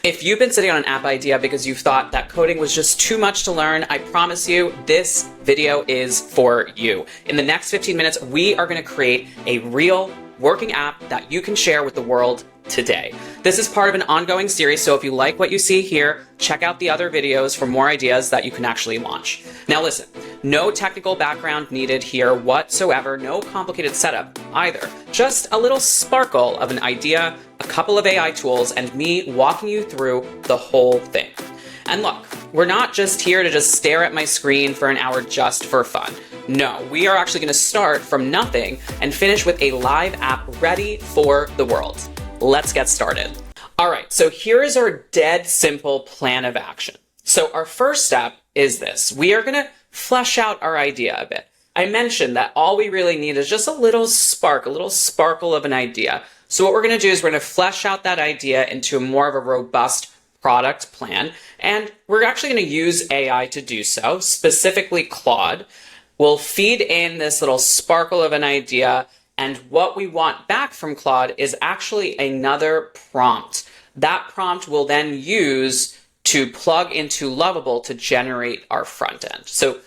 If you've been sitting on an app idea because you thought that coding was just too much to learn, I promise you this video is for you. In the next 15 minutes, we are going to create a real working app that you can share with the world today. This is part of an ongoing series, so if you like what you see here, check out the other videos for more ideas that you can actually launch. Now listen, no technical background needed here whatsoever, no complicated setup either. Just a little sparkle of an idea, a couple of AI tools, and me walking you through the whole thing. And look, we're not just here to just stare at my screen for an hour just for fun. No, we are actually going to start from nothing and finish with a live app ready for the world. Let's get started. All right, so here is our dead simple plan of action. So our first step is this. We are going to flesh out our idea a bit. I mentioned that all we really need is just a little spark, a little sparkle of an idea. So what we're going to do is we're going to flesh out that idea into more of a robust product plan. And we're actually going to use AI to do so, specifically Claude. We'll feed in this little sparkle of an idea, and what we want back from Claude is actually another prompt. That prompt we'll then use to plug into Lovable to generate our front end. So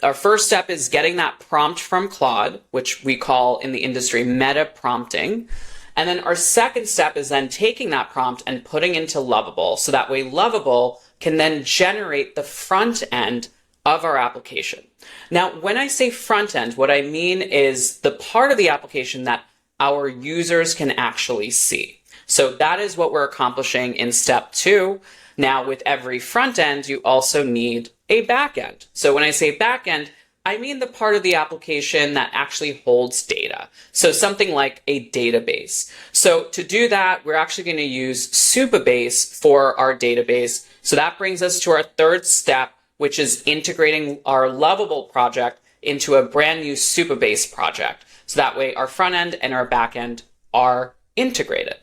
our first step is getting that prompt from Claude, which we call in the industry meta prompting. And then our second step is then taking that prompt and putting into Lovable, so that way Lovable can then generate the front end of our application. Now, when I say front end, what I mean is the part of the application that our users can actually see. So that is what we're accomplishing in step 2. Now, with every front end, you also need a backend. So when I say backend, I mean the part of the application that actually holds data. So something like a database. So to do that, we're actually going to use Supabase for our database. So that brings us to our third step, which is integrating our Lovable project into a brand new Supabase project. So that way our front end and our back end are integrated.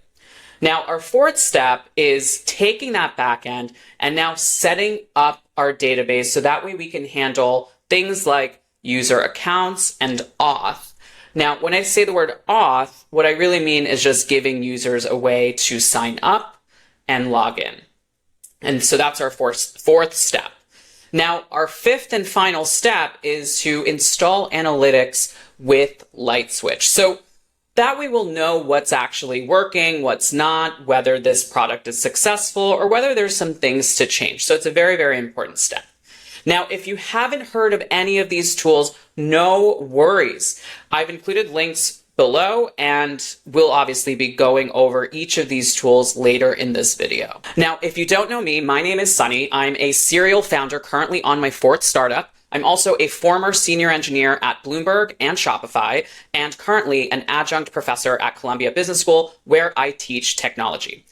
Now, our fourth step is taking that back end and now setting up our database so that way we can handle things like user accounts and auth. Now, when I say the word auth, what I really mean is just giving users a way to sign up and log in. And so that's our fourth step. Now, our fifth and final step is to install analytics with Lightswitch. So that way we'll know what's actually working, what's not, whether this product is successful, or whether there's some things to change. So it's a very, very important step. Now, if you haven't heard of any of these tools, no worries. I've included links below, and we'll obviously be going over each of these tools later in this video. Now, if you don't know me, my name is Sunny. I'm a serial founder currently on my 4th startup. I'm also a former senior engineer at Bloomberg and Shopify, and currently an adjunct professor at Columbia Business School, where I teach technology.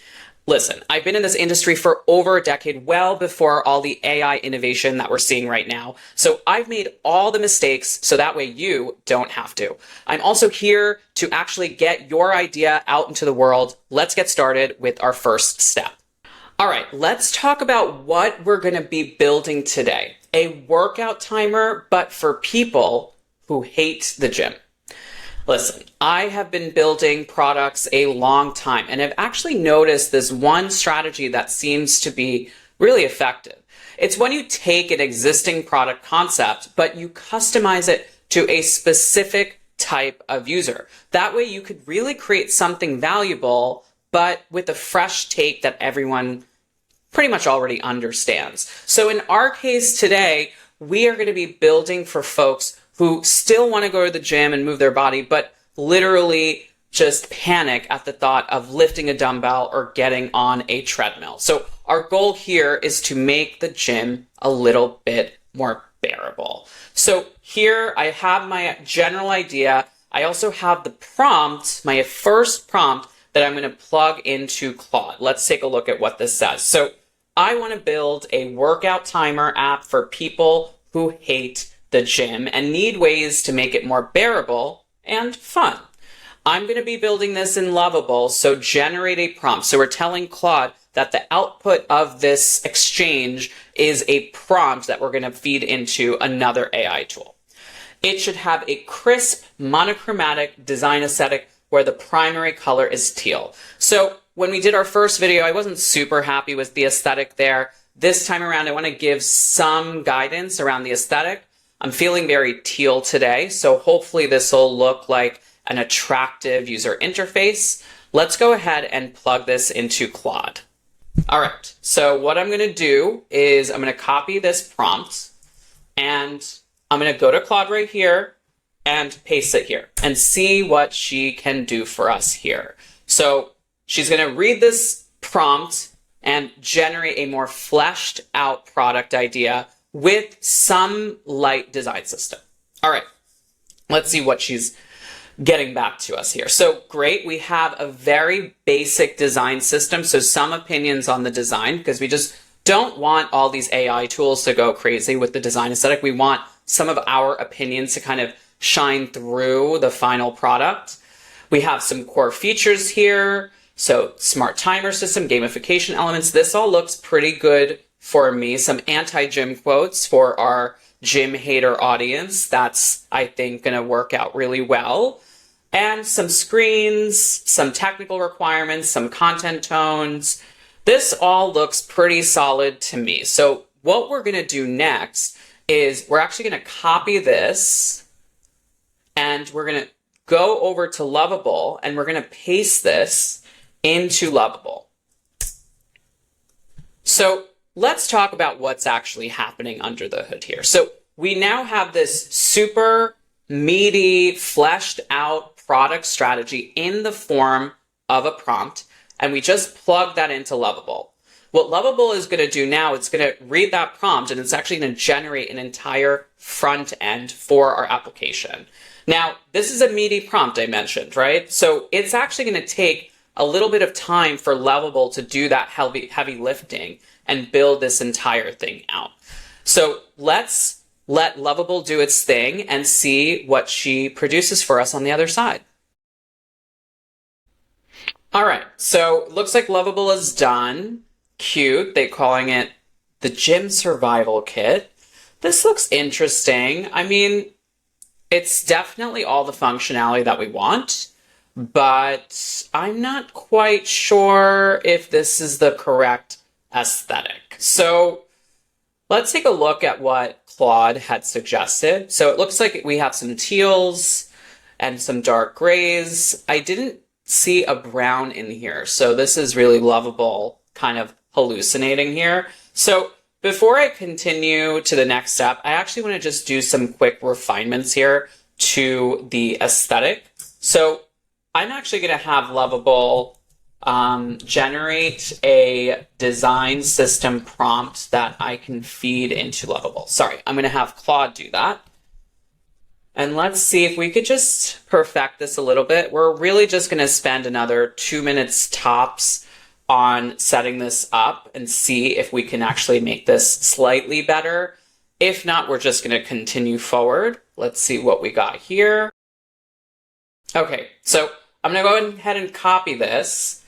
Listen, I've been in this industry for over a decade, well before all the AI innovation that we're seeing right now. So I've made all the mistakes so that way you don't have to. I'm also here to actually get your idea out into the world. Let's get started with our first step. All right, let's talk about what we're going to be building today. A workout timer, but for people who hate the gym. Listen, I have been building products a long time, and I've actually noticed this one strategy that seems to be really effective. It's when you take an existing product concept, but you customize it to a specific type of user. That way you could really create something valuable, but with a fresh take that everyone pretty much already understands. So in our case today, we are going to be building for folks who still want to go to the gym and move their body, but literally just panic at the thought of lifting a dumbbell or getting on a treadmill. So our goal here is to make the gym a little bit more bearable. So here I have my general idea. I also have the prompt, my first prompt that I'm going to plug into Claude. Let's take a look at what this says. So I want to build a workout timer app for people who hate the gym and need ways to make it more bearable and fun. I'm going to be building this in Lovable, so generate a prompt. So we're telling Claude that the output of this exchange is a prompt that we're going to feed into another AI tool. It should have a crisp, monochromatic design aesthetic where the primary color is teal. So when we did our first video, I wasn't super happy with the aesthetic there. This time around, I want to give some guidance around the aesthetic. I'm feeling very teal today, so hopefully this will look like an attractive user interface. Let's go ahead and plug this into Claude. All right, so what I'm going to do is I'm going to copy this prompt, and I'm going to go to Claude right here and paste it here and see what she can do for us here. So she's going to read this prompt and generate a more fleshed out product idea with some light design system. All right, let's see what she's getting back to us here. So great, we have a very basic design system. So some opinions on the design, because we just don't want all these AI tools to go crazy with the design aesthetic. We want some of our opinions to kind of shine through the final product. We have some core features here. So smart timer system, gamification elements. This all looks pretty good for me. Some anti-gym quotes for our gym hater audience. That's, I think, going to work out really well. And some screens, some technical requirements, some content tones. This all looks pretty solid to me. So what we're going to do next is we're actually going to copy this and we're going to go over to Lovable and we're going to paste this into Lovable. So let's talk about what's actually happening under the hood here. So we now have this super meaty, fleshed out product strategy in the form of a prompt, and we just plug that into Lovable. What Lovable is going to do now, it's going to read that prompt and it's actually going to generate an entire front end for our application. Now, this is a meaty prompt I mentioned, right? So it's actually going to take a little bit of time for Lovable to do that heavy lifting and build this entire thing out. So let's let Lovable do its thing and see what she produces for us on the other side. All right, so looks like Lovable is done. Cute. They're calling it the Gym Survival Kit. This looks interesting. I mean, it's definitely all the functionality that we want, but I'm not quite sure if this is the correct aesthetic. So let's take a look at what Claude had suggested. So it looks like we have some teals and some dark grays. I didn't see a brown in here, so this is really Lovable kind of hallucinating here. So before I continue to the next step, I actually want to just do some quick refinements here to the aesthetic. So I'm actually going to have Lovable generate a design system prompt that I can feed into Lovable. Sorry, I'm going to have Claude do that. And let's see if we could just perfect this a little bit. We're really just going to spend another 2 minutes tops on setting this up and see if we can actually make this slightly better. If not, we're just going to continue forward. Let's see what we got here. Okay, so I'm going to go ahead and copy this,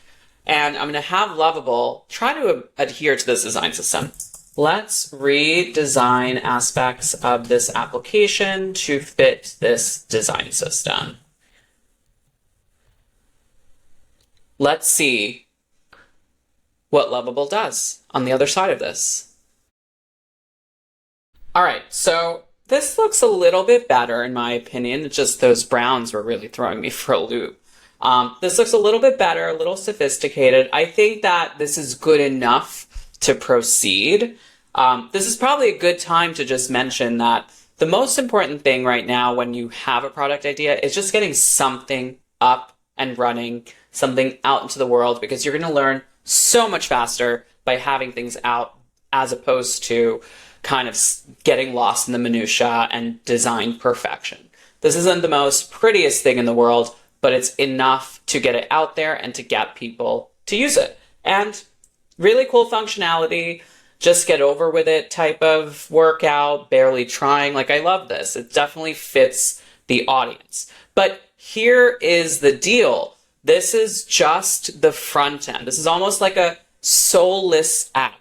and I'm going to have Lovable try to adhere to this design system. Let's redesign aspects of this application to fit this design system. Let's see what Lovable does on the other side of this. All right, so this looks a little bit better in my opinion. It's just those browns were really throwing me for a loop. This looks a little bit better, a little sophisticated. I think that this is good enough to proceed. This is probably a good time to just mention that the most important thing right now when you have a product idea is just getting something up and running, something out into the world, because you're going to learn so much faster by having things out as opposed to kind of getting lost in the minutia and design perfection. This isn't the most prettiest thing in the world, but it's enough to get it out there and to get people to use it. And really cool functionality, just get over with it type of workout, barely trying. Like, I love this. It definitely fits the audience. But here is the deal. This is just the front end. This is almost like a soulless app.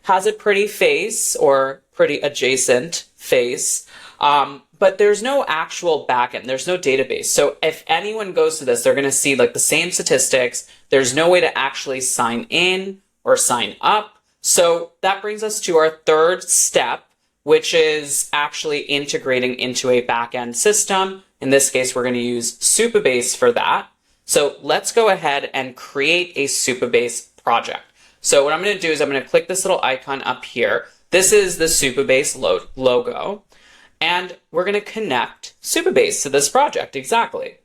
Has a pretty face or pretty adjacent face. But there's no actual backend. There's no database. So if anyone goes to this, they're going to see like the same statistics. There's no way to actually sign in or sign up. So that brings us to our third step, which is actually integrating into a backend system. In this case, we're going to use Supabase for that. So let's go ahead and create a Supabase project. So what I'm going to do is I'm going to click this little icon up here. This is the Supabase logo. And we're going to connect Supabase to this project, exactly.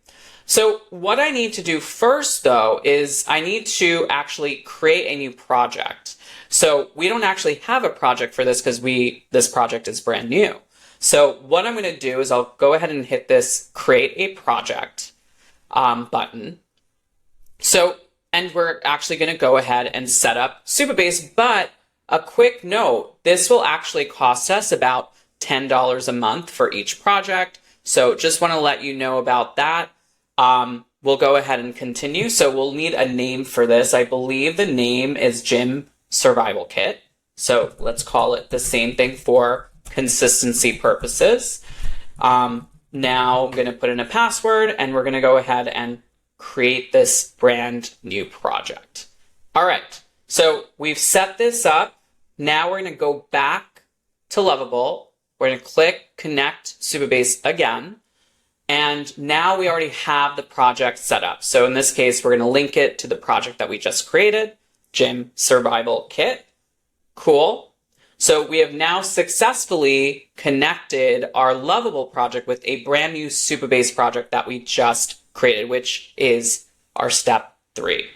So what I need to do first, though, is I need to actually create a new project. So we don't actually have a project for this because this project is brand new. So what I'm going to do is I'll go ahead and hit this Create a Project button. And we're actually going to go ahead and set up Supabase. But a quick note, this will actually cost us about $10 a month for each project. So just want to let you know about that. We'll go ahead and continue. So we'll need a name for this. I believe the name is Gym Survival Kit. So let's call it the same thing for consistency purposes. Now I'm going to put in a password and we're going to go ahead and create this brand new project. All right. So we've set this up. Now we're going to go back to Lovable. We're going to click Connect Supabase again. And now we already have the project set up. So in this case, we're going to link it to the project that we just created, Gym Survival Kit. Cool. So we have now successfully connected our Lovable project with a brand new Supabase project that we just created, which is our step 3.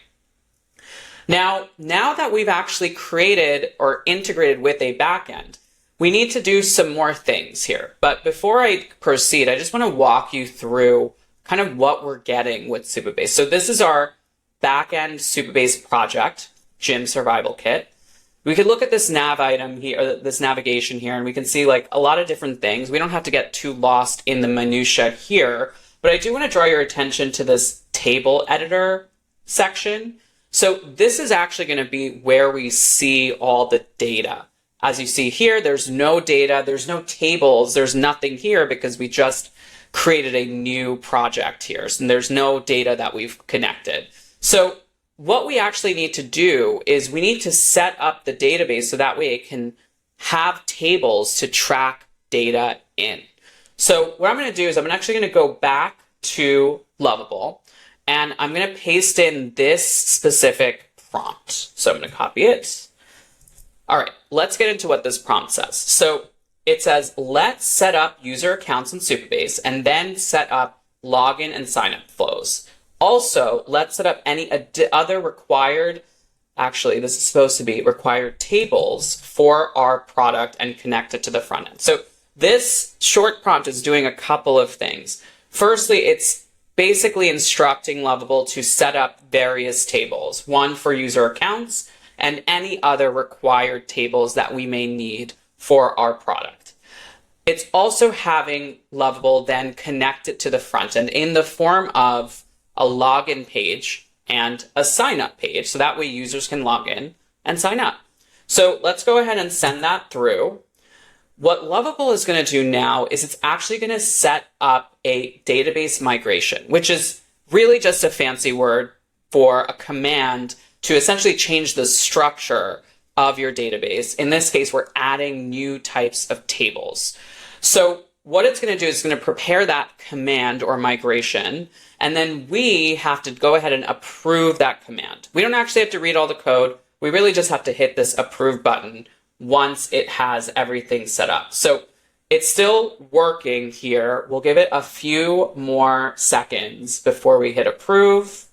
Now that we've actually created or integrated with a backend, we need to do some more things here. But before I proceed, I just want to walk you through kind of what we're getting with Supabase. So this is our backend Supabase project, Gym Survival Kit. We could look at this nav item here, or this navigation here, and we can see like a lot of different things. We don't have to get too lost in the minutia here, but I do want to draw your attention to this table editor section. So this is actually going to be where we see all the data. As you see here, there's no data, there's no tables, there's nothing here because we just created a new project here. So there's no data that we've connected. So what we actually need to do is we need to set up the database so that way it can have tables to track data in. So what I'm going to do is I'm actually going to go back to Lovable and I'm going to paste in this specific prompt. So I'm going to copy it. All right, let's get into what this prompt says. So it says, let's set up user accounts in Supabase and then set up login and signup flows. Also, let's set up any other required, actually, this is supposed to be required tables for our product and connect it to the front end. So this short prompt is doing a couple of things. Firstly, it's basically instructing Lovable to set up various tables, one for user accounts and any other required tables that we may need for our product. It's also having Lovable then connect it to the front end in the form of a login page and a sign up page. So that way users can log in and sign up. So let's go ahead and send that through. What Lovable is going to do now is it's actually going to set up a database migration, which is really just a fancy word for a command to essentially change the structure of your database. In this case, we're adding new types of tables. So what it's going to do is it's going to prepare that command or migration, and then we have to go ahead and approve that command. We don't actually have to read all the code. We really just have to hit this approve button once it has everything set up. So it's still working here. We'll give it a few more seconds before we hit approve.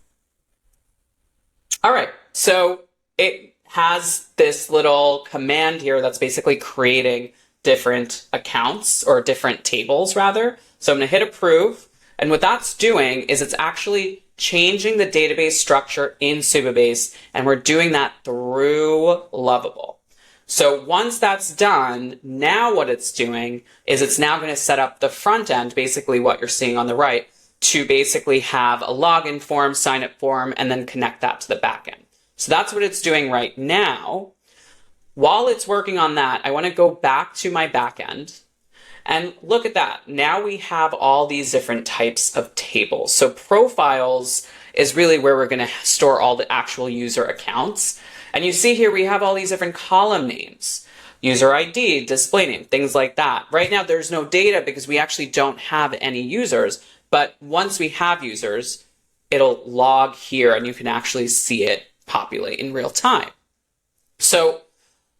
All right, so it has this little command here that's basically creating different accounts or different tables rather. So I'm going to hit approve. And what that's doing is it's actually changing the database structure in Supabase, and we're doing that through Lovable. So once that's done, now what it's doing is it's now going to set up the front end, basically what you're seeing on the right, to basically have a login form, sign up form, and then connect that to the backend. So that's what it's doing right now. While it's working on that, I want to go back to my backend. And look at that. Now we have all these different types of tables. So profiles is really where we're going to store all the actual user accounts. And you see here we have all these different column names, user ID, display name, things like that. Right now there's no data because we actually don't have any users, but once we have users, it'll log here and you can actually see it populate in real time. So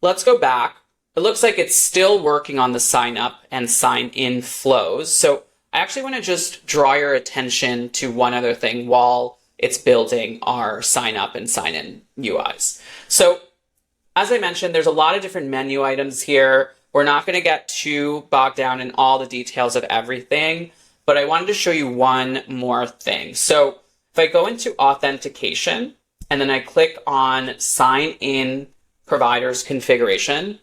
let's go back. It looks like it's still working on the sign up and sign in flows. So I actually want to just draw your attention to one other thing while it's building our sign up and sign in UIs. So as I mentioned, there's a lot of different menu items here. We're not going to get too bogged down in all the details of everything, but I wanted to show you one more thing. So if I go into authentication and then I click on sign in providers configuration,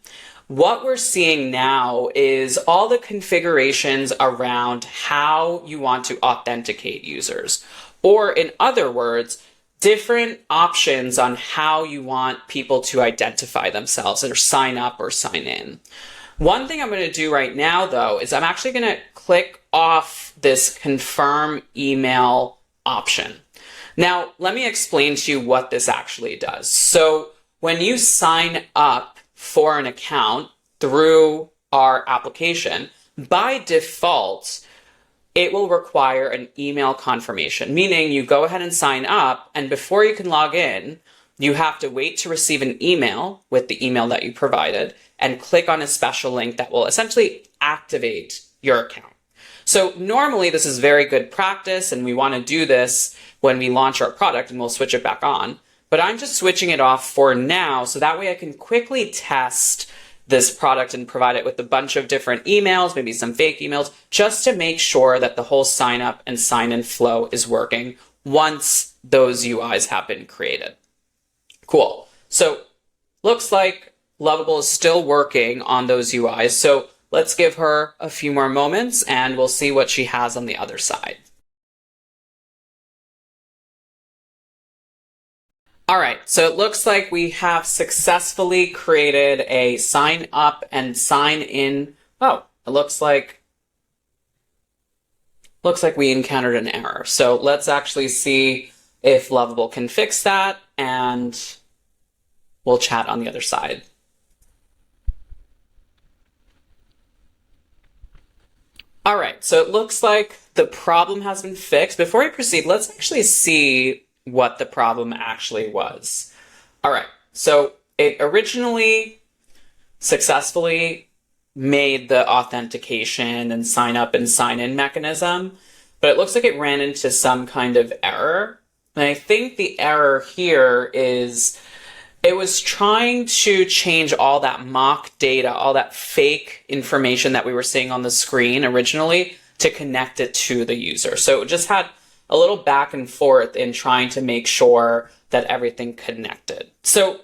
what we're seeing now is all the configurations around how you want to authenticate users. Or in other words, different options on how you want people to identify themselves or sign up or sign in. One thing I'm going to do right now, though, is I'm actually going to click off this confirm email option. Now, let me explain to you what this actually does. So when you sign up for an account through our application, by default, it will require an email confirmation, meaning you go ahead and sign up, and before you can log in, you have to wait to receive an email with the email that you provided and click on a special link that will essentially activate your account. So normally this is very good practice, and we want to do this when we launch our product, and we'll switch it back on. But I'm just switching it off for now, so that way I can quickly test this product and provide it with a bunch of different emails, maybe some fake emails, just to make sure that the whole sign up and sign in flow is working once those UIs have been created. Cool. So looks like Lovable is still working on those UIs. So let's give her a few more moments and we'll see what she has on the other side. All right, so it looks like we have successfully created a sign up and sign in. Oh, it looks like we encountered an error. So let's actually see if Lovable can fix that, and we'll chat on the other side. All right, so it looks like the problem has been fixed. Before we proceed, let's actually see what the problem actually was. All right, so it originally successfully made the authentication and sign up and sign in mechanism, but it looks like it ran into some kind of error. And I think the error here is it was trying to change all that mock data, all that fake information that we were seeing on the screen originally to connect it to the user. So it just had a little back and forth in trying to make sure that everything connected. So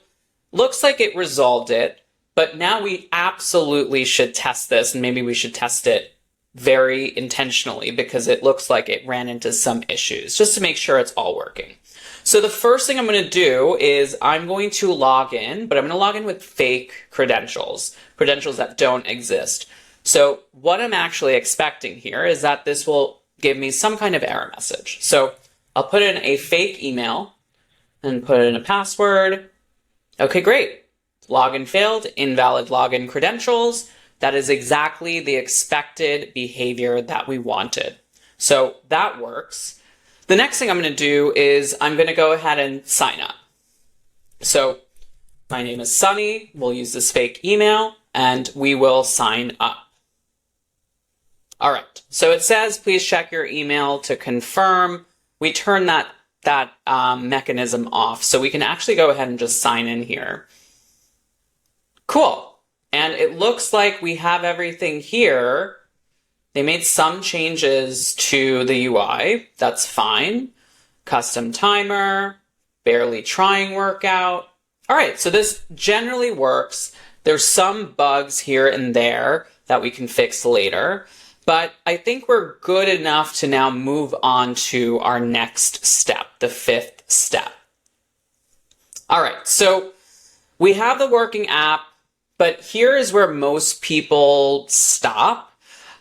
looks like it resolved it, but now we absolutely should test this, and maybe we should test it very intentionally because it looks like it ran into some issues, just to make sure it's all working. So the first thing I'm going to do is I'm going to log in, but I'm going to log in with fake credentials that don't exist. So what I'm actually expecting here is that this will give me some kind of error message. So I'll put in a fake email and put in a password. Okay, great. Login failed, invalid login credentials. That is exactly the expected behavior that we wanted. So that works. The next thing I'm going to do is I'm going to go ahead and sign up. So my name is Sunny. We'll use this fake email and we will sign up. All right, so it says, please check your email to confirm. We turn that mechanism off, so we can actually go ahead and just sign in here. Cool, and it looks like we have everything here. They made some changes to the UI, that's fine. Custom timer, barely trying workout. All right, so this generally works. There's some bugs here and there that we can fix later. But I think we're good enough to now move on to our next step, the fifth step. All right, so we have the working app, but here is where most people stop.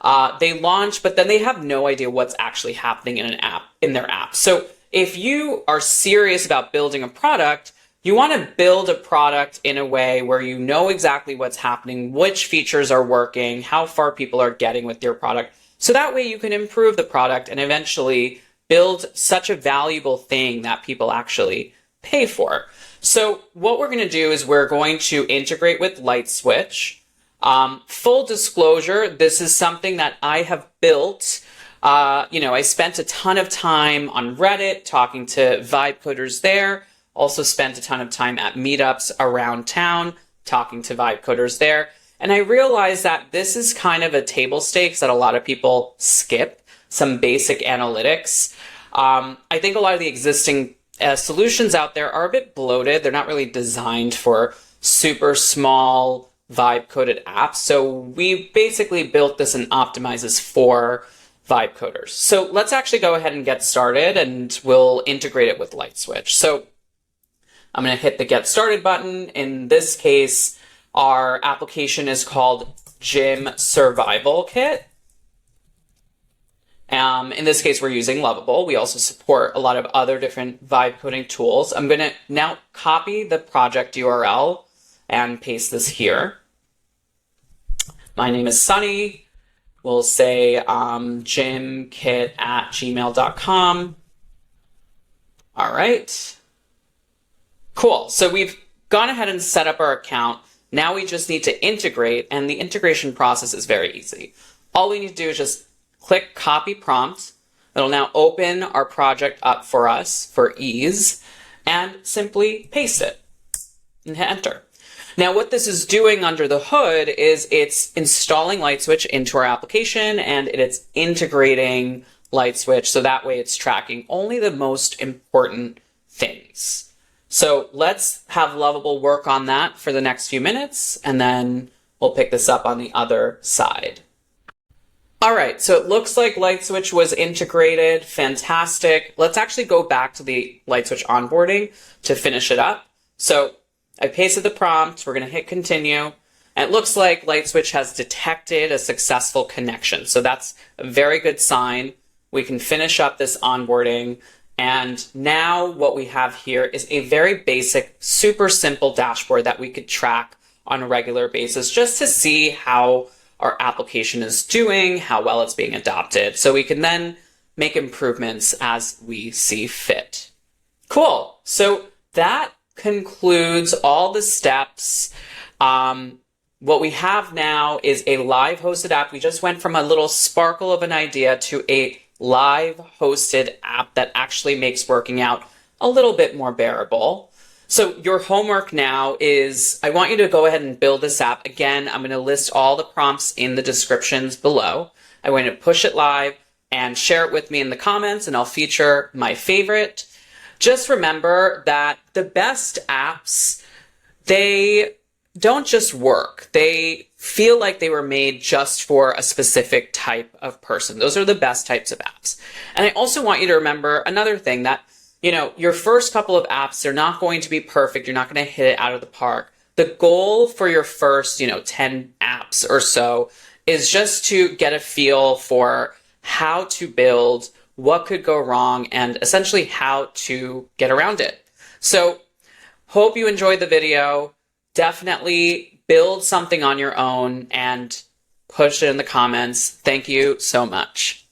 They launch, but then they have no idea what's actually happening in their app. So if you are serious about building a product, you want to build a product in a way where you know exactly what's happening, which features are working, how far people are getting with your product. So that way you can improve the product and eventually build such a valuable thing that people actually pay for. So what we're going to do is we're going to integrate with Lightswitch. Full disclosure, this is something that I have built. I spent a ton of time on Reddit talking to vibe coders there. Also spent a ton of time at meetups around town talking to vibe coders there. And I realized that this is kind of a table stakes that a lot of people skip, some basic analytics. I think a lot of the existing solutions out there are a bit bloated. They're not really designed for super small vibe coded apps. So we basically built this and optimizes for vibe coders. So let's actually go ahead and get started, and we'll integrate it with Lightswitch. So I'm going to hit the Get Started button. In this case, our application is called Gym Survival Kit. In this case, we're using Lovable. We also support a lot of other different vibe coding tools. I'm going to now copy the project URL and paste this here. My name is Sunny. We'll say gymkit@gmail.com. All right. Cool. So we've gone ahead and set up our account. Now we just need to integrate, and the integration process is very easy. All we need to do is just click copy prompt. It'll now open our project up for us for ease, and simply paste it and hit enter. Now what this is doing under the hood is it's installing Lightswitch into our application, and it's integrating Lightswitch so that way it's tracking only the most important things. So let's have Lovable work on that for the next few minutes, and then we'll pick this up on the other side. All right, so it looks like Lightswitch was integrated. Fantastic. Let's actually go back to the Lightswitch onboarding to finish it up. So I pasted the prompt. We're going to hit continue. And it looks like Lightswitch has detected a successful connection. So that's a very good sign. We can finish up this onboarding. And now what we have here is a very basic, super simple dashboard that we could track on a regular basis just to see how our application is doing, how well it's being adopted. So we can then make improvements as we see fit. Cool. So that concludes all the steps. What we have now is a live hosted app. We just went from a little sparkle of an idea to a live hosted app that actually makes working out a little bit more bearable. So your homework now is, I want you to go ahead and build this app. Again, I'm going to list all the prompts in the descriptions below. I'm going to push it live and share it with me in the comments, and I'll feature my favorite. Just remember that the best apps, they don't just work. They feel like they were made just for a specific type of person. Those are the best types of apps. And I also want you to remember another thing, that your first couple of apps, they're not going to be perfect. You're not going to hit it out of the park. The goal for your first, 10 apps or so is just to get a feel for how to build, what could go wrong, and essentially how to get around it. So hope you enjoyed the video. Definitely build something on your own and push it in the comments. Thank you so much.